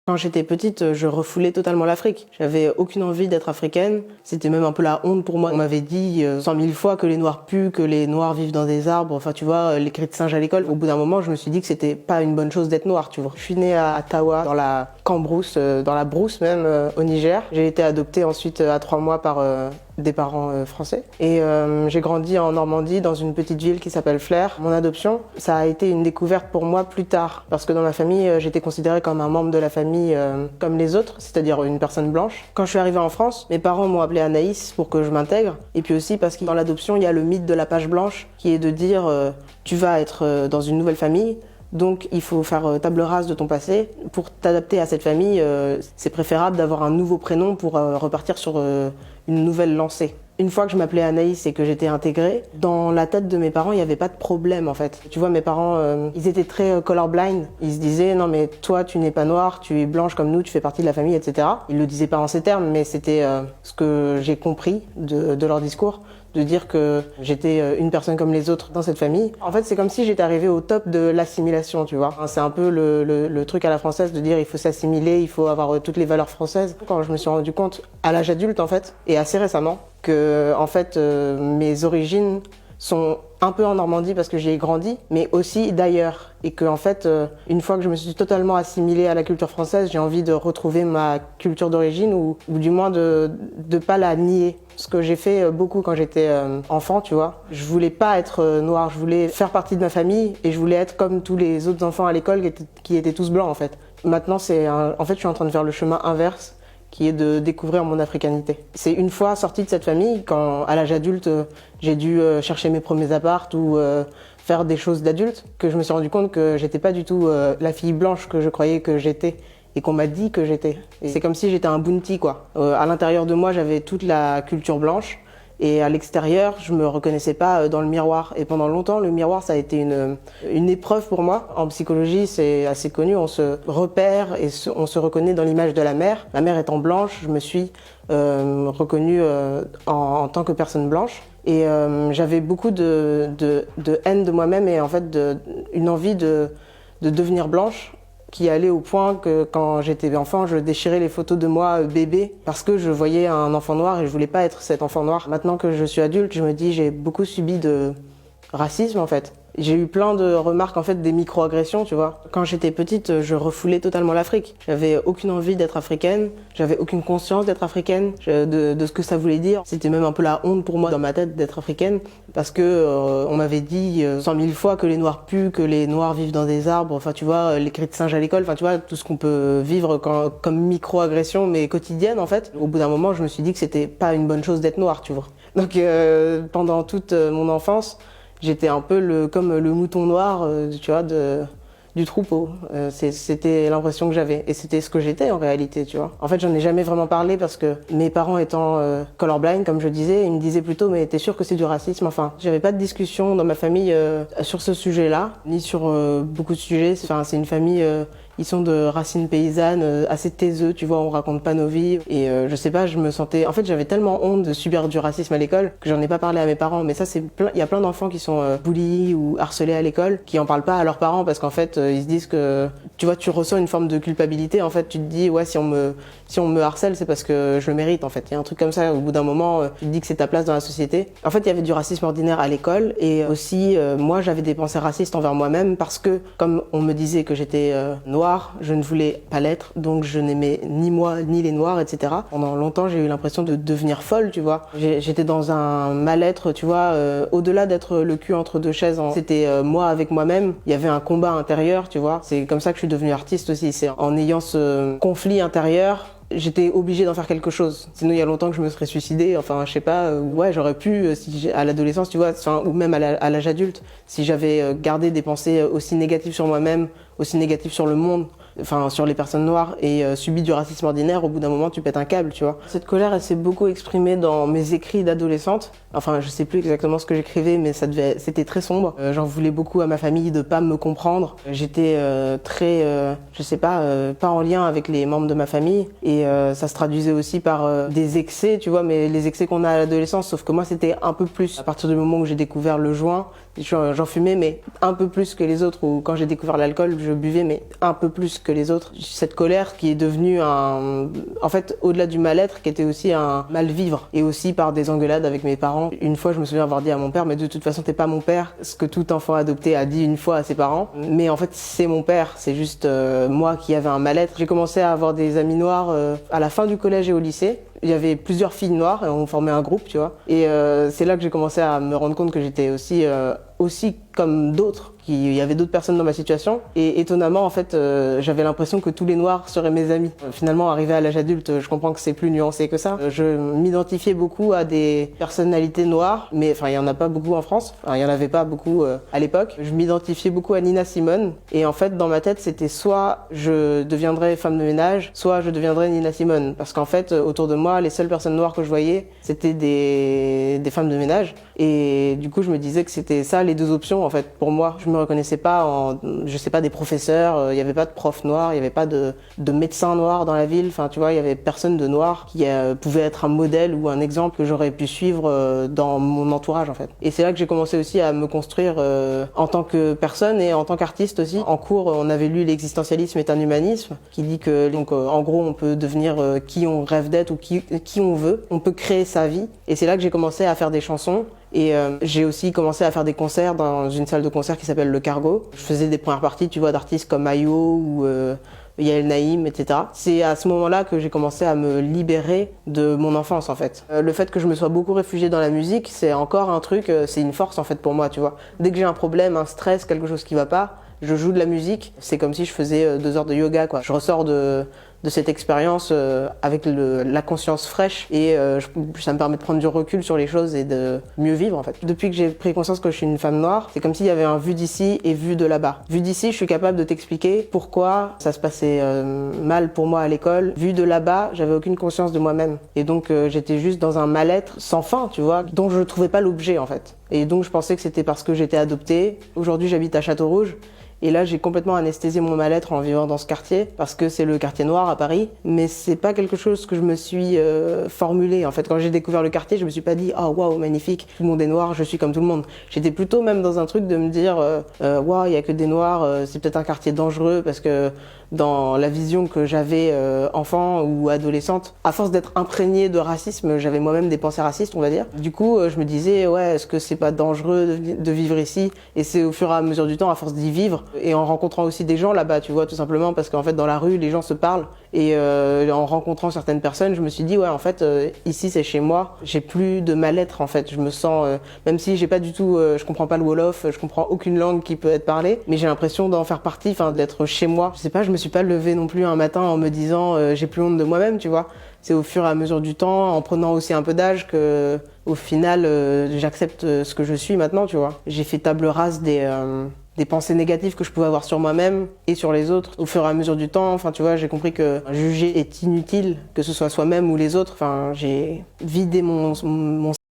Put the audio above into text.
Quand j'étais petite, je refoulais totalement l'Afrique. J'avais aucune envie d'être africaine. C'était même un peu la honte pour moi. On m'avait dit 100 000 fois que les Noirs puent, que les Noirs vivent dans des arbres. Enfin, tu vois, les cris de singe à l'école. Au bout d'un moment, je me suis dit que c'était pas une bonne chose d'être noir, tu vois. Je suis née à Tawa, dans la Cambrousse, dans la brousse même, au Niger. J'ai été adoptée ensuite à 3 mois par des parents français. Et j'ai grandi en Normandie, dans une petite ville qui s'appelle Flers. Mon adoption, ça a été une découverte pour moi plus tard. Parce que dans ma famille, j'étais considérée comme un membre de la famille comme les autres, c'est-à-dire une personne blanche. Quand je suis arrivée en France, mes parents m'ont appelée Anaïs pour que je m'intègre. Et puis aussi parce que dans l'adoption, il y a le mythe de la page blanche, qui est de dire tu vas être dans une nouvelle famille, donc il faut faire table rase de ton passé. Pour t'adapter à cette famille, c'est préférable d'avoir un nouveau prénom pour repartir sur une nouvelle lancée. Une fois que je m'appelais Anaïs et que j'étais intégrée, dans la tête de mes parents, il n'y avait pas de problème en fait. Tu vois, mes parents, ils étaient très colorblind. Ils se disaient, non mais toi tu n'es pas noire, tu es blanche comme nous, tu fais partie de la famille, etc. Ils le disaient pas en ces termes, mais c'était ce que j'ai compris de leur discours, de dire que j'étais une personne comme les autres dans cette famille. En fait, c'est comme si j'étais arrivée au top de l'assimilation, tu vois. C'est un peu le truc à la française de dire il faut s'assimiler, il faut avoir toutes les valeurs françaises. Quand je me suis rendu compte, à l'âge adulte en fait, et assez récemment, que en fait mes origines sont un peu en Normandie parce que j'y ai grandi, mais aussi d'ailleurs. Et que en fait, une fois que je me suis totalement assimilée à la culture française, j'ai envie de retrouver ma culture d'origine ou du moins de pas la nier. Ce que j'ai fait beaucoup quand j'étais enfant, tu vois. Je voulais pas être noire, je voulais faire partie de ma famille et je voulais être comme tous les autres enfants à l'école qui étaient tous blancs en fait. Maintenant, en fait, je suis en train de faire le chemin inverse, qui est de découvrir mon africanité. C'est une fois sortie de cette famille, quand à l'âge adulte, j'ai dû chercher mes premiers apparts ou faire des choses d'adulte, que je me suis rendu compte que j'étais pas du tout la fille blanche que je croyais que j'étais et qu'on m'a dit que j'étais. C'est comme si j'étais un bounty, quoi. À l'intérieur de moi, j'avais toute la culture blanche et à l'extérieur, je me reconnaissais pas dans le miroir. Et pendant longtemps, le miroir, ça a été une épreuve pour moi. En psychologie, c'est assez connu, on se repère et on se reconnaît dans l'image de la mère. La mère étant blanche, je me suis reconnue en tant que personne blanche. Et j'avais beaucoup de haine de moi-même et en fait une envie de devenir blanche, qui allait au point que quand j'étais enfant, je déchirais les photos de moi bébé parce que je voyais un enfant noir et je voulais pas être cet enfant noir. Maintenant que je suis adulte, je me dis j'ai beaucoup subi de racisme en fait. J'ai eu plein de remarques, en fait, des micro-agressions, tu vois. Quand j'étais petite, je refoulais totalement l'Afrique. J'avais aucune envie d'être africaine, j'avais aucune conscience d'être africaine, de ce que ça voulait dire. C'était même un peu la honte pour moi dans ma tête d'être africaine, parce que on m'avait dit 100 000 fois que les Noirs puent, que les Noirs vivent dans des arbres, enfin tu vois, les cris de singe à l'école, enfin tu vois, tout ce qu'on peut vivre comme micro-agression, mais quotidienne en fait. Au bout d'un moment, je me suis dit que c'était pas une bonne chose d'être noir, tu vois. Donc pendant toute mon enfance, j'étais un peu comme le mouton noir, tu vois, du troupeau. C'était l'impression que j'avais. Et c'était ce que j'étais en réalité, tu vois. En fait, j'en ai jamais vraiment parlé parce que mes parents étant colorblind, comme je disais, ils me disaient plutôt, mais t'es sûr que c'est du racisme? Enfin, j'avais pas de discussion dans ma famille sur ce sujet-là, ni sur beaucoup de sujets. Enfin, c'est une famille... Ils sont de racines paysannes, assez taiseux, tu vois, on raconte pas nos vies. Et je sais pas, je me sentais... En fait, j'avais tellement honte de subir du racisme à l'école que j'en ai pas parlé à mes parents. Mais ça, il y a plein d'enfants qui sont bullies ou harcelés à l'école, qui en parlent pas à leurs parents parce qu'en fait, ils se disent que... Tu vois, tu ressens une forme de culpabilité. En fait, tu te dis, ouais, si on me harcèle, c'est parce que je le mérite, en fait. Il y a un truc comme ça, au bout d'un moment, tu te dis que c'est ta place dans la société. En fait, il y avait du racisme ordinaire à l'école. Et aussi, moi, j'avais des pensées racistes envers moi-même parce que, comme on me disait que j'étais noire, je ne voulais pas l'être, donc je n'aimais ni moi ni les noirs, etc. Pendant longtemps, j'ai eu l'impression de devenir folle, tu vois. J'étais dans un mal-être, tu vois, au-delà d'être le cul entre deux chaises. C'était moi avec moi-même. Il y avait un combat intérieur, tu vois. C'est comme ça que je suis devenue artiste aussi. C'est en ayant ce conflit intérieur, j'étais obligée d'en faire quelque chose. Sinon, il y a longtemps que je me serais suicidée. Enfin, je sais pas. Ouais, j'aurais pu, à l'adolescence, tu vois, enfin, ou même à l'âge adulte, si j'avais gardé des pensées aussi négatives sur moi-même, aussi négatives sur le monde, enfin sur les personnes noires et subi du racisme ordinaire, au bout d'un moment tu pètes un câble, tu vois. Cette colère, elle s'est beaucoup exprimée dans mes écrits d'adolescente. Enfin, je sais plus exactement ce que j'écrivais, mais c'était très sombre. J'en voulais beaucoup à ma famille de pas me comprendre. J'étais très, je sais pas, pas en lien avec les membres de ma famille et ça se traduisait aussi par des excès, tu vois, mais les excès qu'on a à l'adolescence, sauf que moi c'était un peu plus. À partir du moment où j'ai découvert le joint, J'en fumais, mais un peu plus que les autres. Ou quand j'ai découvert l'alcool, je buvais, mais un peu plus que les autres. Cette colère qui est devenue en fait, au-delà du mal-être, qui était aussi un mal-vivre. Et aussi par des engueulades avec mes parents. Une fois, je me souviens avoir dit à mon père, mais de toute façon, t'es pas mon père. Ce que tout enfant adopté a dit une fois à ses parents. Mais en fait, c'est mon père. C'est juste moi qui avais un mal-être. J'ai commencé à avoir des amis noirs à la fin du collège et au lycée. Il y avait plusieurs filles noires et on formait un groupe, tu vois. Et c'est là que j'ai commencé à me rendre compte que j'étais aussi comme d'autres, qu'il y avait d'autres personnes dans ma situation. Et étonnamment, en fait, j'avais l'impression que tous les noirs seraient mes amis. Finalement, arrivé à l'âge adulte, je comprends que c'est plus nuancé que ça. Je m'identifiais beaucoup à des personnalités noires, mais enfin, il y en a pas beaucoup en France. Enfin, il y en avait pas beaucoup à l'époque. Je m'identifiais beaucoup à Nina Simone. Et en fait, dans ma tête, c'était soit je deviendrais femme de ménage, soit je deviendrais Nina Simone. Parce qu'en fait, autour de moi, les seules personnes noires que je voyais, c'était des femmes de ménage. Et du coup, je me disais que c'était ça les deux options, en fait, pour moi. Je me reconnaissais pas en, je sais pas, des professeurs, il y avait pas de profs noirs, il y avait pas de médecins noirs dans la ville. Enfin, tu vois, il y avait personne de noir qui pouvait être un modèle ou un exemple que j'aurais pu suivre dans mon entourage, en fait. Et c'est là que j'ai commencé aussi à me construire en tant que personne et en tant qu'artiste aussi. En cours, on avait lu L'existentialisme est un humanisme, qui dit que, donc, en gros, on peut devenir qui on rêve d'être ou qui on veut. On peut créer sa vie. Et c'est là que j'ai commencé à faire des chansons. Et j'ai aussi commencé à faire des concerts dans une salle de concert qui s'appelle Le Cargo. Je faisais des premières parties, tu vois, d'artistes comme Ayo ou Yael Naïm, etc. C'est à ce moment-là que j'ai commencé à me libérer de mon enfance, en fait. Le fait que je me sois beaucoup réfugiée dans la musique, c'est encore un truc, c'est une force, en fait, pour moi, tu vois. Dès que j'ai un problème, un stress, quelque chose qui va pas, je joue de la musique. C'est comme si je faisais 2 heures de yoga, quoi. Je ressors de cette expérience avec la conscience fraîche et ça me permet de prendre du recul sur les choses et de mieux vivre, en fait. Depuis que j'ai pris conscience que je suis une femme noire, c'est comme s'il y avait un vu d'ici et vu de là-bas. Vu d'ici, je suis capable de t'expliquer pourquoi ça se passait mal pour moi à l'école. Vu de là-bas, j'avais aucune conscience de moi-même. Et donc j'étais juste dans un mal-être sans fin, tu vois, dont je trouvais pas l'objet, en fait. Et donc je pensais que c'était parce que j'étais adoptée. Aujourd'hui, j'habite à Château-Rouge. Et là, j'ai complètement anesthésié mon mal-être en vivant dans ce quartier, parce que c'est le quartier noir à Paris. Mais c'est pas quelque chose que je me suis formulé. En fait, quand j'ai découvert le quartier, je me suis pas dit « Oh, waouh, magnifique, tout le monde est noir, je suis comme tout le monde ». J'étais plutôt même dans un truc de me dire « Waouh, il y a que des noirs, c'est peut-être un quartier dangereux », parce que dans la vision que j'avais enfant ou adolescente, à force d'être imprégnée de racisme, j'avais moi-même des pensées racistes, on va dire. Du coup, je me disais « Ouais, est-ce que c'est pas dangereux de vivre ici ?» Et c'est au fur et à mesure du temps, à force d'y vivre, et en rencontrant aussi des gens là-bas, tu vois, tout simplement parce qu'en fait dans la rue les gens se parlent et en rencontrant certaines personnes, je me suis dit ouais, en fait ici c'est chez moi, j'ai plus de mal-être, en fait, je me sens même si j'ai pas du tout je comprends pas le Wolof, je comprends aucune langue qui peut être parlée, mais j'ai l'impression d'en faire partie, enfin d'être chez moi. Je sais pas, je me suis pas levée non plus un matin en me disant j'ai plus honte de moi-même, tu vois. C'est au fur et à mesure du temps, en prenant aussi un peu d'âge, que au final j'accepte ce que je suis maintenant, tu vois. J'ai fait table rase des pensées négatives que je pouvais avoir sur moi-même et sur les autres au fur et à mesure du temps. Enfin, tu vois, j'ai compris que juger est inutile, que ce soit soi-même ou les autres. Enfin, j'ai vidé mon